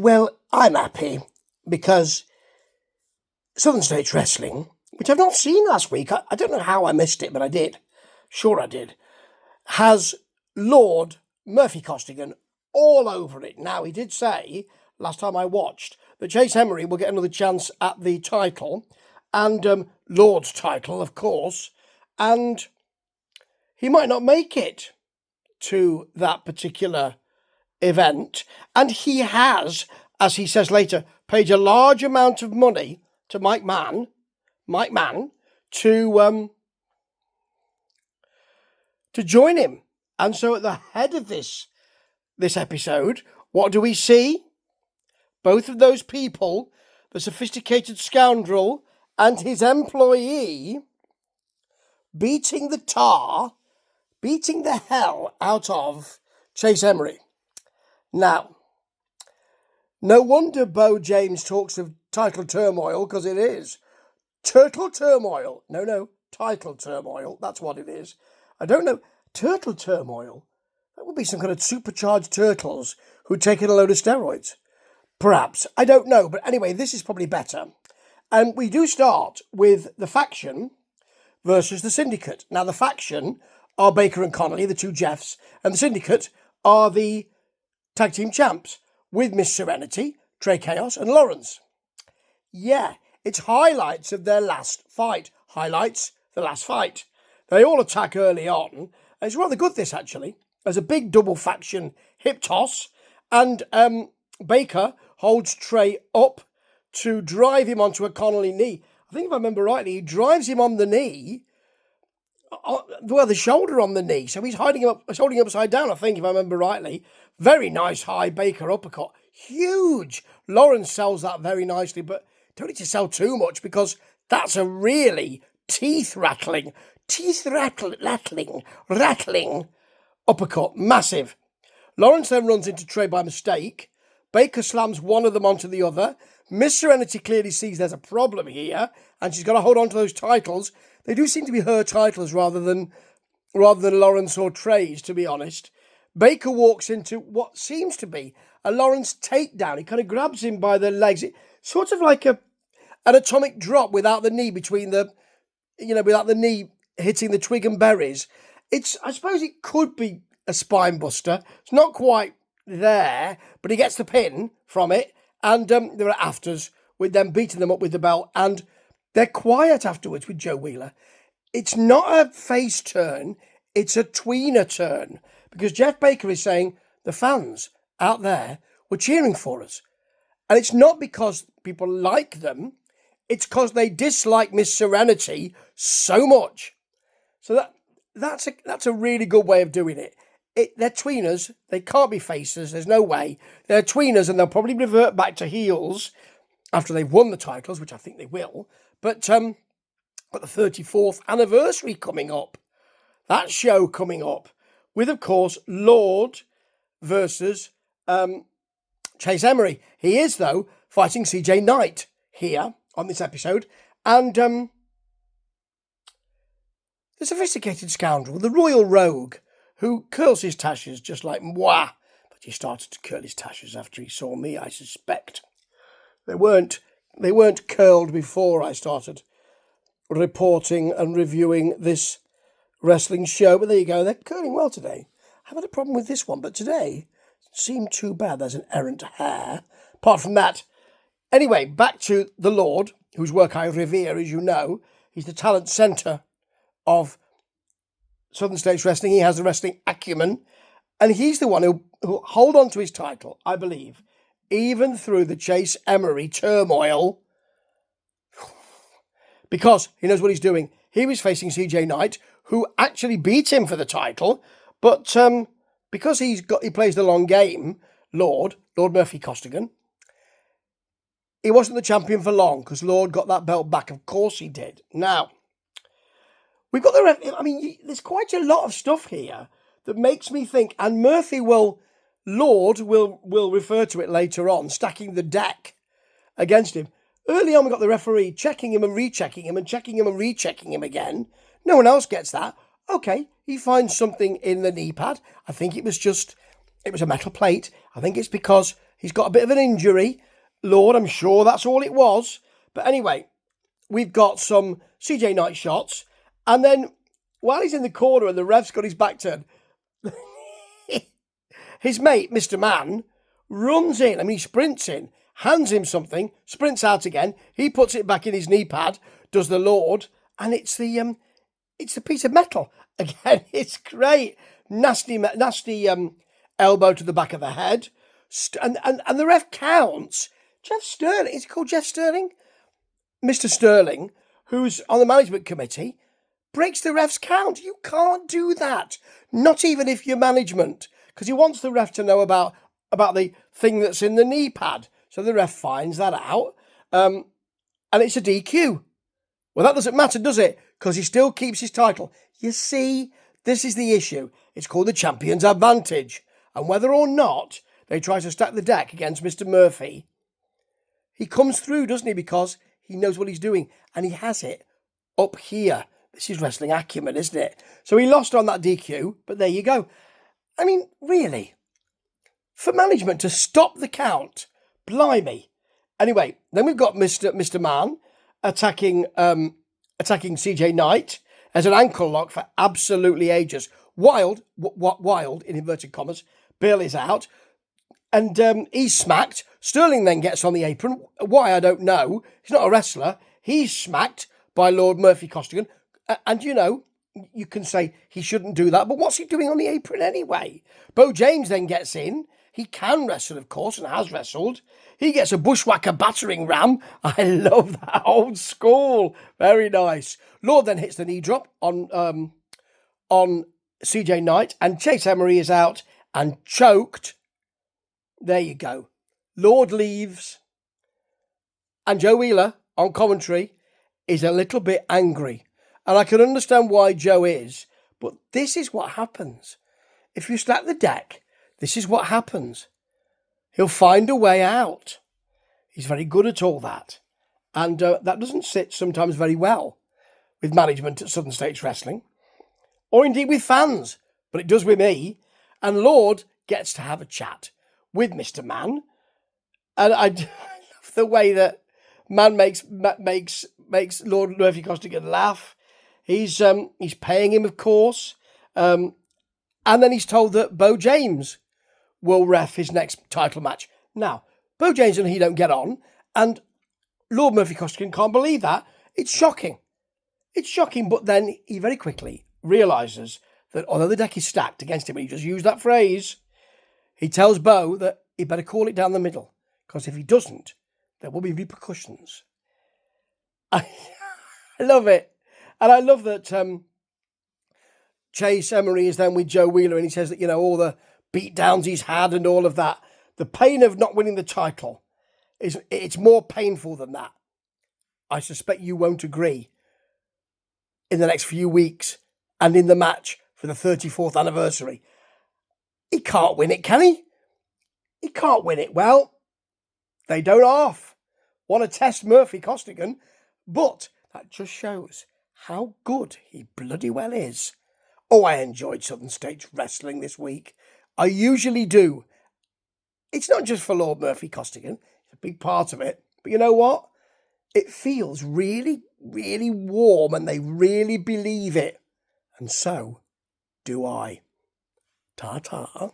Well, I'm happy because Southern States Wrestling, which I've not seen last week, I don't know how I missed it, but I did. Sure I did. Has Lord Murphy Costigan all over it. Now, he did say, last time I watched, that Chase Emery will get another chance at the title, and Lord's title, of course, and he might not make it to that particular event, and he has, as he says later, paid a large amount of money to Mike Mann to join him. And so at the head of this episode, what do we see? Both of those people, the sophisticated scoundrel and his employee, beating the hell out of Chase Emery. Now, no wonder Beau James talks of title turmoil, because it is. Turtle turmoil. No, title turmoil. That's what it is. I don't know. Turtle turmoil? That would be some kind of supercharged turtles who'd taken a load of steroids. Perhaps. I don't know. But anyway, this is probably better. And we do start with the faction versus the syndicate. Now, the faction are Baker and Connelly, the two Jeffs, and the syndicate are the tag team champs with Miss Serenity, Trey Chaos, and Lawrence. Yeah, it's highlights of their last fight. Highlights the last fight. They all attack early on. And it's rather good, this, actually. There's a big double faction hip toss, and Baker holds Trey up to drive him onto a Connelly knee. I think if I remember rightly, he drives him on the knee, the shoulder on the knee. So he's holding him upside down, I think, if I remember rightly. Very nice high Baker uppercut. Huge. Lawrence sells that very nicely, but don't need to sell too much because that's a really teeth-rattling uppercut. Massive. Lawrence then runs into Trey by mistake. Baker slams one of them onto the other. Miss Serenity clearly sees there's a problem here, and she's got to hold on to those titles. They do seem to be her titles rather than Lawrence or Trey's, to be honest. Baker walks into what seems to be a Lawrence takedown. He kind of grabs him by the legs. It's sort of like an atomic drop without the knee without the knee hitting the twig and berries. I suppose it could be a spine buster. It's not quite there, but he gets the pin from it, and there are afters with them beating them up with the belt, and they're quiet afterwards with Joe Wheeler. It's not a face turn, it's a tweener turn, because Jeff Baker is saying the fans out there were cheering for us. And it's not because people like them, it's because they dislike Miss Serenity so much. So that's a really good way of doing it. They're tweeners, they can't be faces, there's no way. They're tweeners, and they'll probably revert back to heels after they've won the titles, which I think they will. But got the 34th anniversary coming up. That show coming up with, of course, Lord versus Chase Emery. He is, though, fighting CJ Knight here on this episode. And the sophisticated scoundrel, the royal rogue, who curls his tashes just like moi. But he started to curl his tashes after he saw me, I suspect. They weren't curled before I started reporting and reviewing this wrestling show. But there you go, they're curling well today. I haven't had a problem with this one, but today it seemed too bad. There's an errant hair. Apart from that, anyway, back to the Lord, whose work I revere, as you know. He's the talent centre of Southern States Wrestling. He has the wrestling acumen, and he's the one who hold on to his title, I believe, even through the Chase Emery turmoil, because he knows what he's doing. He was facing CJ Knight, who actually beat him for the title, but because he plays the long game, Lord Murphy Costigan, he wasn't the champion for long, because Lord got that belt back. Of course he did. Now, we've got there's quite a lot of stuff here that makes me think, and Lord will refer to it later on, stacking the deck against him. Early on, we got the referee checking him and rechecking him and checking him and rechecking him again. No one else gets that. Okay, he finds something in the knee pad. I think it was a metal plate. I think it's because He's got a bit of an injury. Lord, I'm sure that's all it was. But anyway, we've got some CJ Knight shots. And then while he's in the corner and the ref's got his back turned, his mate, Mr. Man, runs in. I mean, he sprints in, hands him something, sprints out again. He puts it back in his knee pad, does the Lord, and it's the piece of metal. Again, it's great. Nasty elbow to the back of the head. And the ref counts. Jeff Sterling, is he called Jeff Sterling? Mr. Sterling, who's on the management committee, breaks the ref's count. You can't do that. Not even if you're management. Because he wants the ref to know about the thing that's in the knee pad. So the ref finds that out. And it's a DQ. Well, that doesn't matter, does it? Because he still keeps his title. You see, this is the issue. It's called the champion's advantage. And whether or not they try to stack the deck against Mr. Murphy, he comes through, doesn't he? Because he knows what he's doing. And he has it up here. This is wrestling acumen, isn't it? So he lost on that DQ, but there you go. I mean, really? For management to stop the count? Blimey. Anyway, then we've got Mr. Man attacking CJ Knight as an ankle lock for absolutely ages. Wild, in inverted commas. Bill is out. And he's smacked. Sterling then gets on the apron. Why, I don't know. He's not a wrestler. He's smacked by Lord Murphy Costigan. And, you know, you can say he shouldn't do that. But what's he doing on the apron anyway? Beau James then gets in. He can wrestle, of course, and has wrestled. He gets a bushwhacker battering ram. I love that, old school. Very nice. Lord then hits the knee drop on CJ Knight. And Chase Emery is out and choked. There you go. Lord leaves. And Joe Wheeler, on commentary, is a little bit angry. And I can understand why Joe is. But this is what happens. If you stack the deck, this is what happens. He'll find a way out. He's very good at all that. And that doesn't sit sometimes very well with management at Southern States Wrestling. Or indeed with fans. But it does with me. And Lord gets to have a chat with Mr. Man. And I love the way that Man makes Lord Murphy Costigan laugh. He's paying him, of course. And then he's told that Beau James will ref his next title match. Now, Beau James and he don't get on, and Lord Murphy Costigan can't believe that. It's shocking. It's shocking, but then he very quickly realises that although the deck is stacked against him, and he just used that phrase, he tells Beau that he better call it down the middle, because if he doesn't, there will be repercussions. I love it. And I love that Chase Emery is then with Joe Wheeler, and he says that, you know, all the beatdowns he's had and all of that, the pain of not winning the title, it's more painful than that. I suspect you won't agree in the next few weeks and in the match for the 34th anniversary. He can't win it, can he? He can't win it. Well, they don't half want to test Murphy Costigan, but that just shows how good he bloody well is. Oh, I enjoyed Southern States Wrestling this week. I usually do. It's not just for Lord Murphy Costigan. It's a big part of it. But you know what? It feels really, really warm, and they really believe it. And so do I. Ta-ta.